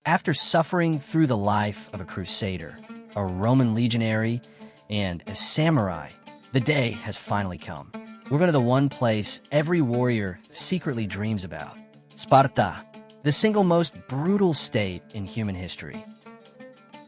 After suffering through the life of a crusader, a Roman legionary, and a samurai, the day has finally come. We're going to the one place every warrior secretly dreams about: Sparta, the single most brutal state in human history.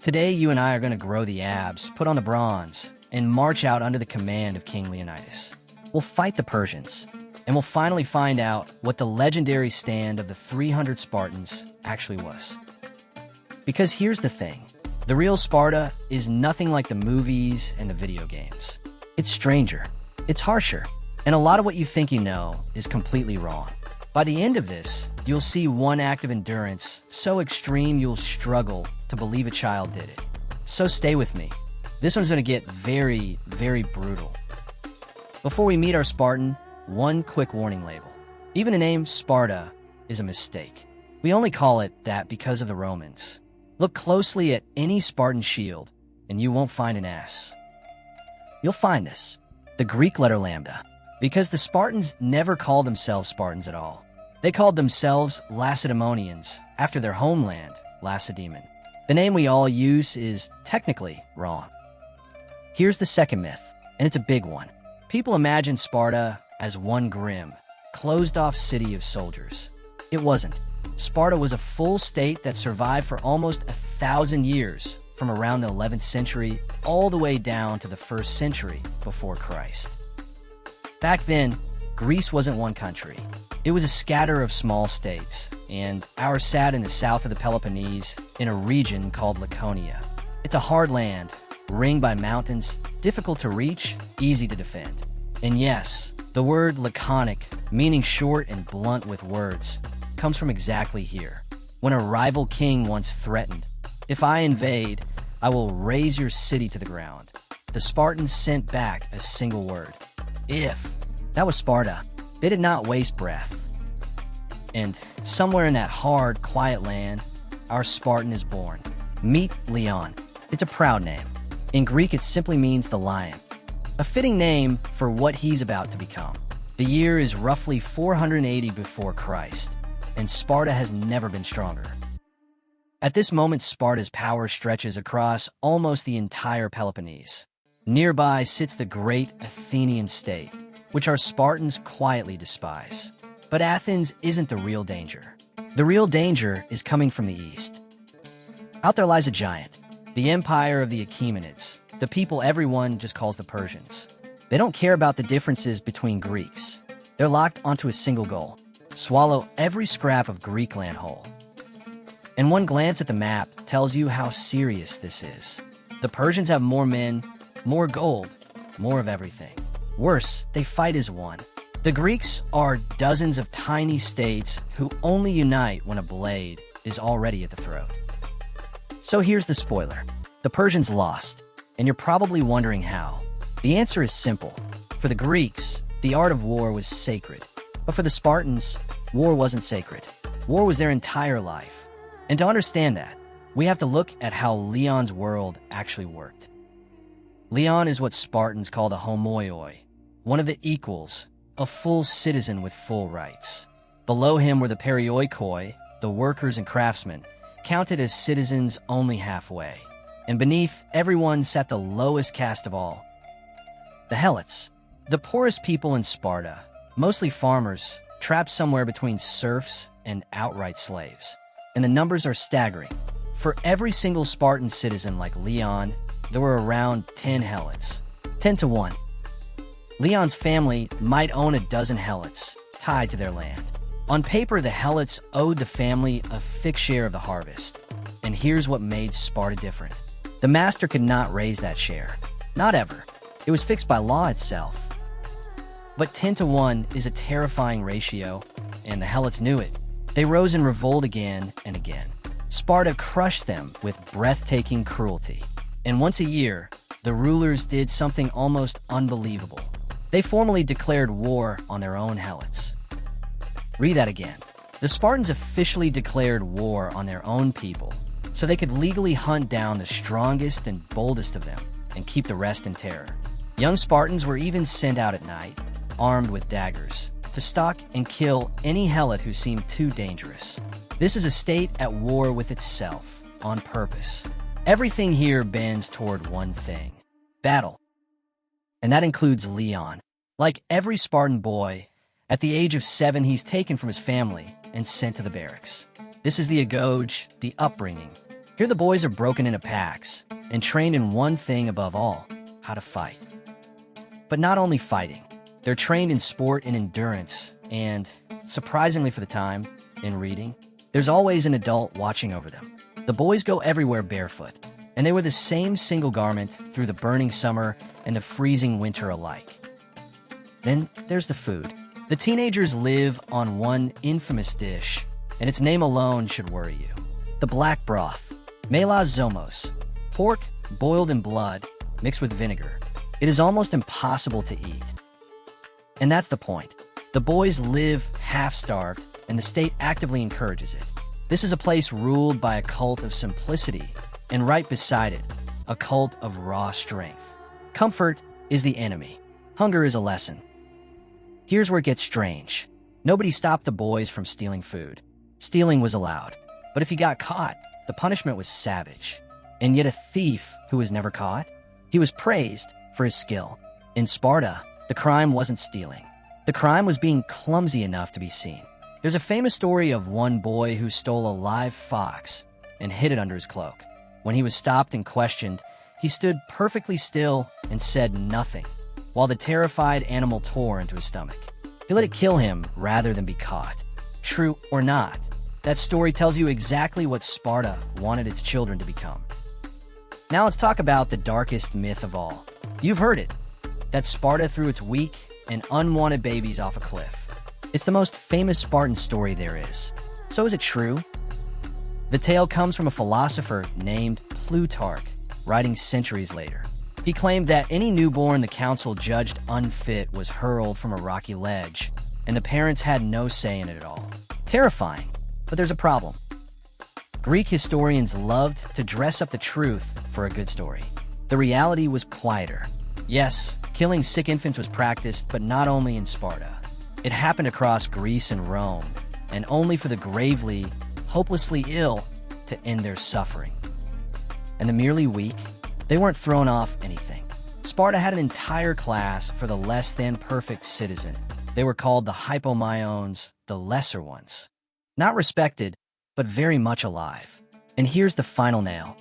Today, you and I are going to grow the abs, put on the bronze, and march out under the command of King Leonidas. We'll fight the Persians, and we'll finally find out what the legendary stand of the 300 Spartans actually was. Because here's the thing, the real Sparta is nothing like the movies and the video games. It's stranger, it's harsher, and a lot of what you think you know is completely wrong. By the end of this, you'll see one act of endurance so extreme you'll struggle to believe a child did it. So stay with me. This one's going to get very, very brutal. Before we meet our Spartan, one quick warning label. Even the name Sparta is a mistake. We only call it that because of the Romans. Look closely at any Spartan shield, and you won't find an S. You'll find this, the Greek letter lambda, because the Spartans never called themselves Spartans at all. They called themselves Lacedaemonians, after their homeland, Lacedaemon. The name we all use is technically wrong. Here's the second myth, and it's a big one. People imagine Sparta as one grim, closed-off city of soldiers. It wasn't. Sparta was a full state that survived for almost 1,000 years, from around the 11th century all the way down to the 1st century before Christ. Back then, Greece wasn't one country. It was a scatter of small states, and ours sat in the south of the Peloponnese in a region called Laconia. It's a hard land, ringed by mountains, difficult to reach, easy to defend. And yes, the word laconic, meaning short and blunt with words, comes from exactly here. When a rival king once threatened, "If I invade, I will raze your city to the ground," the Spartans sent back a single word: if. That was Sparta. They did not waste breath. And somewhere in that hard, quiet land, our Spartan is born. Meet Leon. It's a proud name. In Greek, it simply means the lion. A fitting name for what he's about to become. The year is roughly 480 before Christ, and Sparta has never been stronger. At this moment, Sparta's power stretches across almost the entire Peloponnese. Nearby sits the great Athenian state, which our Spartans quietly despise. But Athens isn't the real danger. The real danger is coming from the east. Out there lies a giant, the empire of the Achaemenids, the people everyone just calls the Persians. They don't care about the differences between Greeks. They're locked onto a single goal: swallow every scrap of Greek land whole. And one glance at the map tells you how serious this is. The Persians have more men, more gold, more of everything. Worse, they fight as one. The Greeks are dozens of tiny states who only unite when a blade is already at the throat. So here's the spoiler. The Persians lost, and you're probably wondering how. The answer is simple. For the Greeks, the art of war was sacred. But for the Spartans, war wasn't sacred. War was their entire life. And to understand that, we have to look at how Leon's world actually worked. Leon is what Spartans called a homoioi, one of the equals, a full citizen with full rights. Below him were the perioikoi, the workers and craftsmen, counted as citizens only halfway. And beneath, everyone sat the lowest caste of all, the helots, the poorest people in Sparta, mostly farmers, trapped somewhere between serfs and outright slaves. And the numbers are staggering. For every single Spartan citizen like Leon, there were around 10 helots, 10 to 1. Leon's family might own a dozen helots tied to their land. On paper, the helots owed the family a fixed share of the harvest. And here's what made Sparta different. The master could not raise that share. Not ever. It was fixed by law itself. But 10 to 1 is a terrifying ratio, and the helots knew it. They rose in revolt again and again. Sparta crushed them with breathtaking cruelty. And once a year, the rulers did something almost unbelievable. They formally declared war on their own helots. Read that again. The Spartans officially declared war on their own people, so they could legally hunt down the strongest and boldest of them and keep the rest in terror. Young Spartans were even sent out at night, armed with daggers, to stalk and kill any helot who seemed too dangerous. This is a state at war with itself, on purpose. Everything here bends toward one thing: battle. And that includes Leon. Like every Spartan boy, at the age of 7 he's taken from his family and sent to the barracks. This is the agoge, the upbringing. Here the boys are broken into packs and trained in one thing above all: how to fight. But not only fighting. They're trained in sport and endurance, and, surprisingly for the time, in reading. There's always an adult watching over them. The boys go everywhere barefoot, and they wear the same single garment through the burning summer and the freezing winter alike. Then there's the food. The teenagers live on one infamous dish, and its name alone should worry you. The black broth, melas zomos, pork boiled in blood mixed with vinegar. It is almost impossible to eat. And that's the point. The boys live half-starved, and the state actively encourages it. This is a place ruled by a cult of simplicity, and right beside it, a cult of raw strength. Comfort is the enemy. Hunger is a lesson. Here's where it gets strange. Nobody stopped the boys from stealing food. Stealing was allowed. But if he got caught, the punishment was savage. And yet a thief who was never caught? He was praised for his skill. In Sparta, the crime wasn't stealing. The crime was being clumsy enough to be seen. There's a famous story of one boy who stole a live fox and hid it under his cloak. When he was stopped and questioned, he stood perfectly still and said nothing, while the terrified animal tore into his stomach. He let it kill him rather than be caught. True or not, that story tells you exactly what Sparta wanted its children to become. Now let's talk about the darkest myth of all. You've heard it, that Sparta threw its weak and unwanted babies off a cliff. It's the most famous Spartan story there is. So is it true? The tale comes from a philosopher named Plutarch, writing centuries later. He claimed that any newborn the council judged unfit was hurled from a rocky ledge, and the parents had no say in it at all. Terrifying, but there's a problem. Greek historians loved to dress up the truth for a good story. The reality was quieter. Yes, killing sick infants was practiced, but not only in Sparta. It happened across Greece and Rome, and only for the gravely, hopelessly ill to end their suffering. And the merely weak, they weren't thrown off anything. Sparta had an entire class for the less than perfect citizen. They were called the hypomyones, the lesser ones. Not respected, but very much alive. And here's the final nail.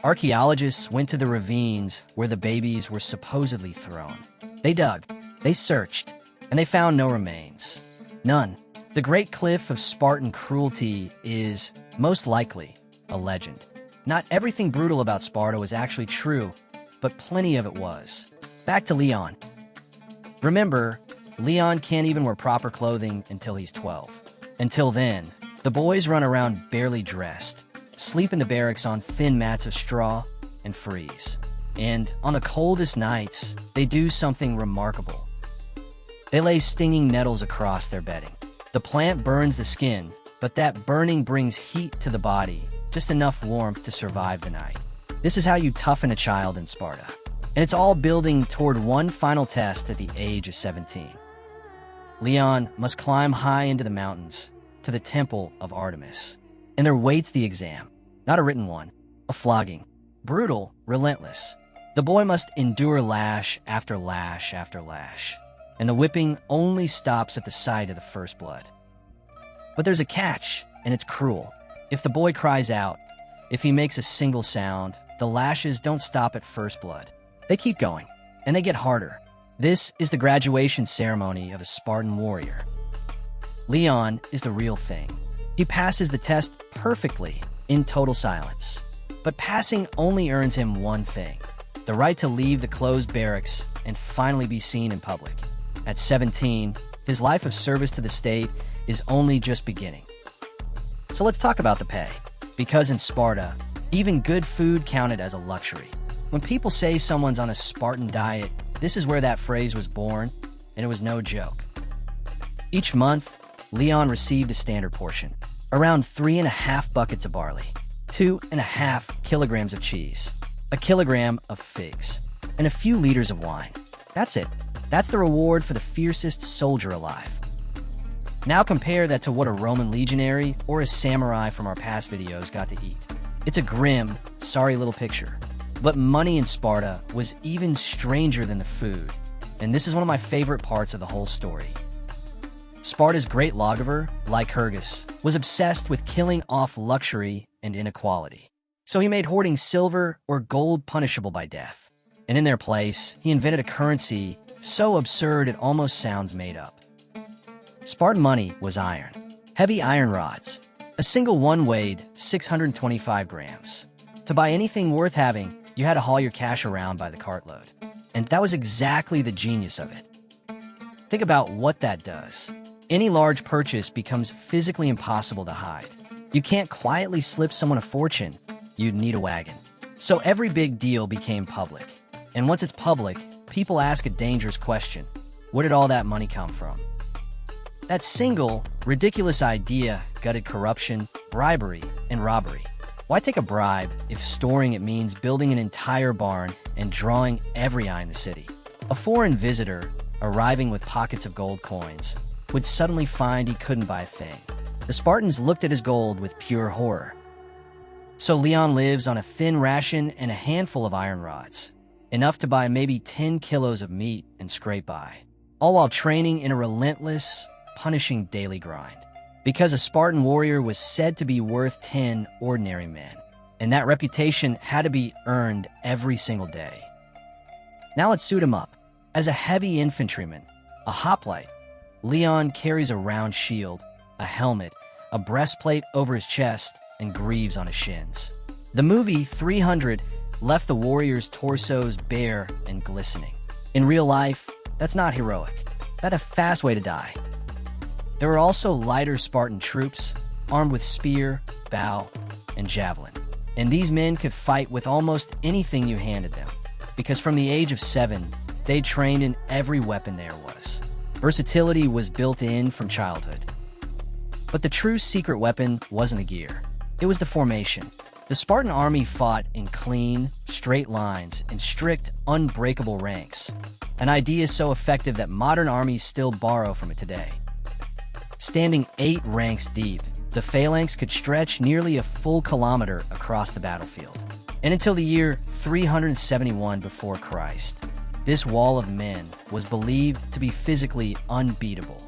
Archaeologists went to the ravines where the babies were supposedly thrown. They dug, they searched, and they found no remains. None. The Great Cliff of Spartan cruelty is, most likely, a legend. Not everything brutal about Sparta was actually true, but plenty of it was. Back to Leon. Remember, Leon can't even wear proper clothing until he's 12. Until then, the boys run around barely dressed, sleep in the barracks on thin mats of straw, and freeze. And on the coldest nights, they do something remarkable. They lay stinging nettles across their bedding. The plant burns the skin, but that burning brings heat to the body, just enough warmth to survive the night. This is how you toughen a child in Sparta. And it's all building toward one final test at the age of 17. Leon must climb high into the mountains, to the temple of Artemis. And there waits the exam. Not a written one, a flogging. Brutal, relentless. The boy must endure lash after lash after lash. And the whipping only stops at the sight of the first blood. But there's a catch, and it's cruel. If the boy cries out, if he makes a single sound, the lashes don't stop at first blood. They keep going, and they get harder. This is the graduation ceremony of a Spartan warrior. Leon is the real thing. He passes the test perfectly, in total silence. But passing only earns him one thing: the right to leave the closed barracks and finally be seen in public. At 17, his life of service to the state is only just beginning. So let's talk about the pay. Because in Sparta, even good food counted as a luxury. When people say someone's on a Spartan diet, this is where that phrase was born, and it was no joke. Each month, Leon received a standard portion, around 3.5 buckets of barley, 2.5 kilograms of cheese, a kilogram of figs, and a few liters of wine. That's it. That's the reward for the fiercest soldier alive. Now compare that to what a Roman legionary or a samurai from our past videos got to eat. It's a grim, sorry little picture. But money in Sparta was even stranger than the food, and this is one of my favorite parts of the whole story. Sparta's great lawgiver, Lycurgus, was obsessed with killing off luxury and inequality. So he made hoarding silver or gold punishable by death. And in their place, he invented a currency so absurd it almost sounds made up. Spartan money was iron, heavy iron rods. A single one weighed 625 grams. To buy anything worth having, you had to haul your cash around by the cartload. And that was exactly the genius of it. Think about what that does. Any large purchase becomes physically impossible to hide. You can't quietly slip someone a fortune. You'd need a wagon. So every big deal became public. And once it's public, people ask a dangerous question. Where did all that money come from? That single, ridiculous idea gutted corruption, bribery, and robbery. Why take a bribe if storing it means building an entire barn and drawing every eye in the city? A foreign visitor, arriving with pockets of gold coins, would suddenly find he couldn't buy a thing. The Spartans looked at his gold with pure horror. So Leon lives on a thin ration and a handful of iron rods, enough to buy maybe 10 kilos of meat and scrape by, all while training in a relentless, punishing daily grind. Because a Spartan warrior was said to be worth 10 ordinary men, and that reputation had to be earned every single day. Now let's suit him up. As a heavy infantryman, a hoplite, Leon carries a round shield, a helmet, a breastplate over his chest, and greaves on his shins. The movie 300 left the warriors' torsos bare and glistening. In real life, that's not heroic. That's a fast way to die. There were also lighter Spartan troops, armed with spear, bow, and javelin. And these men could fight with almost anything you handed them, because from the age of 7, they trained in every weapon there was. Versatility was built in from childhood. But the true secret weapon wasn't the gear. It was the formation. The Spartan army fought in clean, straight lines in strict, unbreakable ranks. An idea so effective that modern armies still borrow from it today. Standing 8 ranks deep, the phalanx could stretch nearly a full kilometer across the battlefield. And until the year 371 before Christ, this wall of men was believed to be physically unbeatable.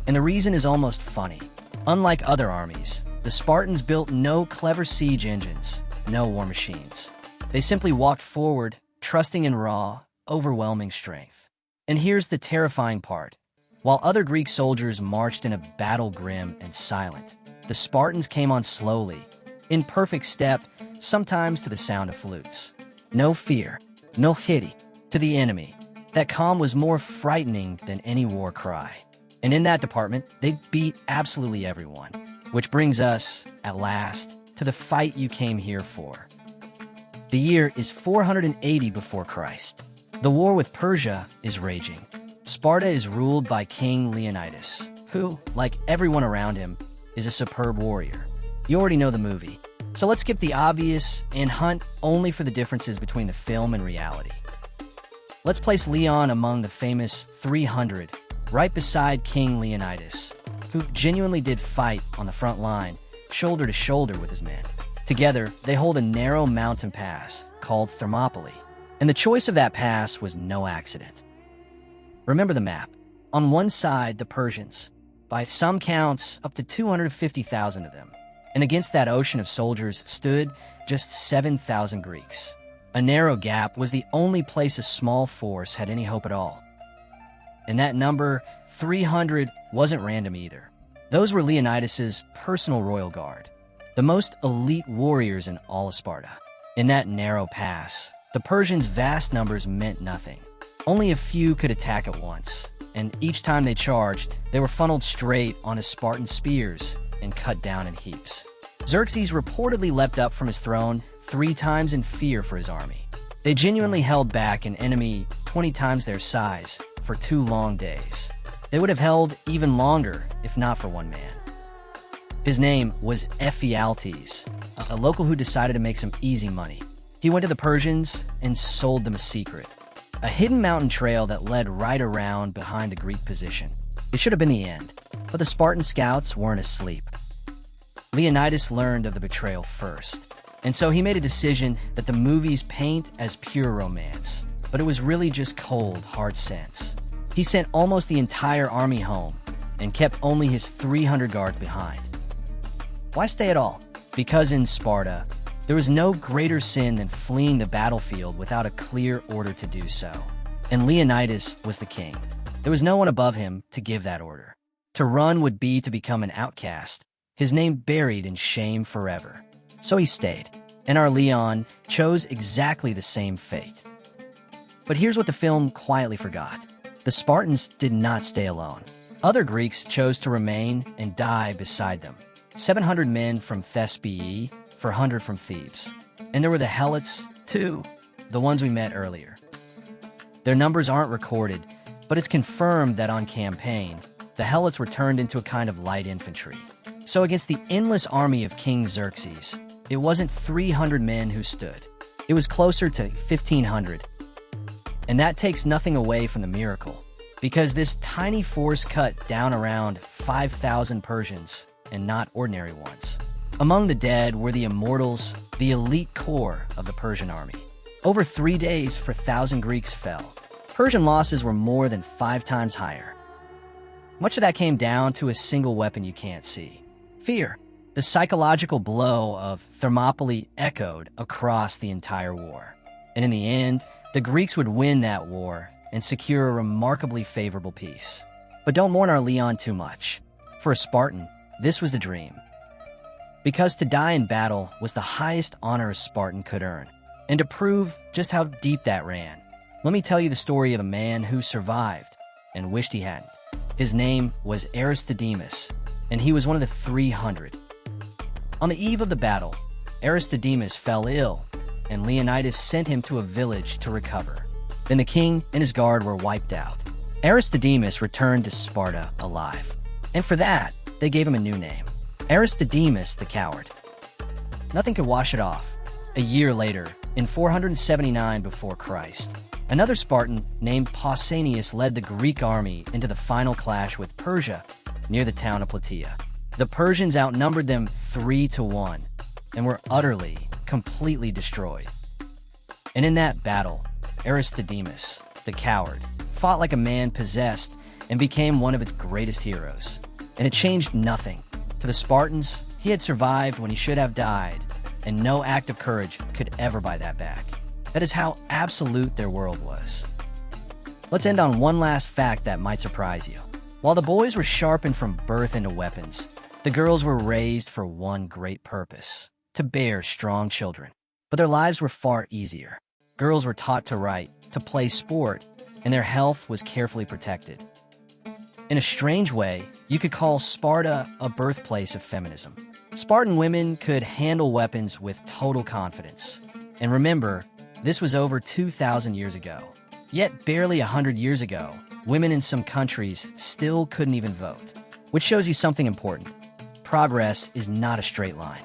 And the reason is almost funny. Unlike other armies, the Spartans built no clever siege engines, no war machines. They simply walked forward, trusting in raw, overwhelming strength. And here's the terrifying part. While other Greek soldiers marched in a battle grim and silent, the Spartans came on slowly, in perfect step, sometimes to the sound of flutes. No fear, no pity to the enemy. That calm was more frightening than any war cry. And in that department, they beat absolutely everyone. Which brings us, at last, to the fight you came here for. The year is 480 before Christ. The war with Persia is raging. Sparta is ruled by King Leonidas, who, like everyone around him, is a superb warrior. You already know the movie, so let's skip the obvious and hunt only for the differences between the film and reality. Let's place Leon among the famous 300, right beside King Leonidas, who genuinely did fight on the front line, shoulder to shoulder with his men. Together, they hold a narrow mountain pass called Thermopylae, and the choice of that pass was no accident. Remember the map. On one side, the Persians, by some counts, up to 250,000 of them. And against that ocean of soldiers stood just 7,000 Greeks. A narrow gap was the only place a small force had any hope at all. And that number, 300, wasn't random either. Those were Leonidas's personal royal guard, the most elite warriors in all of Sparta. In that narrow pass, the Persians' vast numbers meant nothing. Only a few could attack at once, and each time they charged, they were funneled straight on his Spartan spears and cut down in heaps. Xerxes reportedly leapt up from his throne 3 times in fear for his army. They genuinely held back an enemy 20 times their size for 2 long days. They would have held even longer if not for one man. His name was Ephialtes, a local who decided to make some easy money. He went to the Persians and sold them a secret. a hidden mountain trail that led right around behind the Greek position. It should have been the end, but the Spartan scouts weren't asleep. Leonidas learned of the betrayal first, and so he made a decision that the movies paint as pure romance, but it was really just cold, hard sense. He sent almost the entire army home and kept only his 300 guards behind. Why stay at all? Because in Sparta, there was no greater sin than fleeing the battlefield without a clear order to do so. And Leonidas was the king. There was no one above him to give that order. To run would be to become an outcast, his name buried in shame forever. So he stayed, and our Leon chose exactly the same fate. But here's what the film quietly forgot. The Spartans did not stay alone. Other Greeks chose to remain and die beside them. 700 men from Thespae, 400 from Thebes. And there were the helots, too, the ones we met earlier. Their numbers aren't recorded, but it's confirmed that on campaign, the helots were turned into a kind of light infantry. So against the endless army of King Xerxes, it wasn't 300 men who stood. It was closer to 1,500. And that takes nothing away from the miracle, because this tiny force cut down around 5,000 Persians, and not ordinary ones. Among the dead were the immortals, the elite core of the Persian army. Over 3 days, 4,000 Greeks fell. Persian losses were more than 5 times higher. Much of that came down to a single weapon you can't see: fear. The psychological blow of Thermopylae echoed across the entire war. And in the end, the Greeks would win that war and secure a remarkably favorable peace. But don't mourn our Leon too much. For a Spartan, this was the dream. Because to die in battle was the highest honor a Spartan could earn. And to prove just how deep that ran, let me tell you the story of a man who survived and wished he hadn't. His name was Aristodemus, and he was one of the 300. On the eve of the battle, Aristodemus fell ill, and Leonidas sent him to a village to recover. Then the king and his guard were wiped out. Aristodemus returned to Sparta alive, and for that, they gave him a new name: Aristodemus the Coward. Nothing could wash it off. A year later, in 479 before Christ, another Spartan named Pausanias led the Greek army into the final clash with Persia near the town of Plataea. The Persians outnumbered them 3-1 and were utterly, completely destroyed. And in that battle, Aristodemus, the Coward, fought like a man possessed and became one of its greatest heroes. And it changed nothing. To the Spartans, he had survived when he should have died, and no act of courage could ever buy that back. That is how absolute their world was. Let's end on one last fact that might surprise you. While the boys were sharpened from birth into weapons, the girls were raised for one great purpose: to bear strong children. But their lives were far easier. Girls were taught to write, to play sport, and their health was carefully protected. In a strange way, you could call Sparta a birthplace of feminism. Spartan women could handle weapons with total confidence. And remember, this was over 2,000 years ago. Yet barely 100 years ago, women in some countries still couldn't even vote. Which shows you something important. Progress is not a straight line.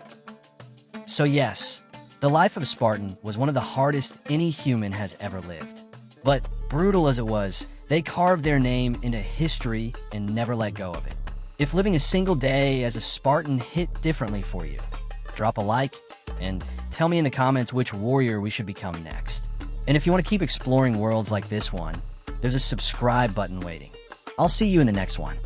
So yes, the life of a Spartan was one of the hardest any human has ever lived. But brutal as it was, they carved their name into history and never let go of it. If living a single day as a Spartan hit differently for you, drop a like and tell me in the comments which warrior we should become next. And if you want to keep exploring worlds like this one, there's a subscribe button waiting. I'll see you in the next one.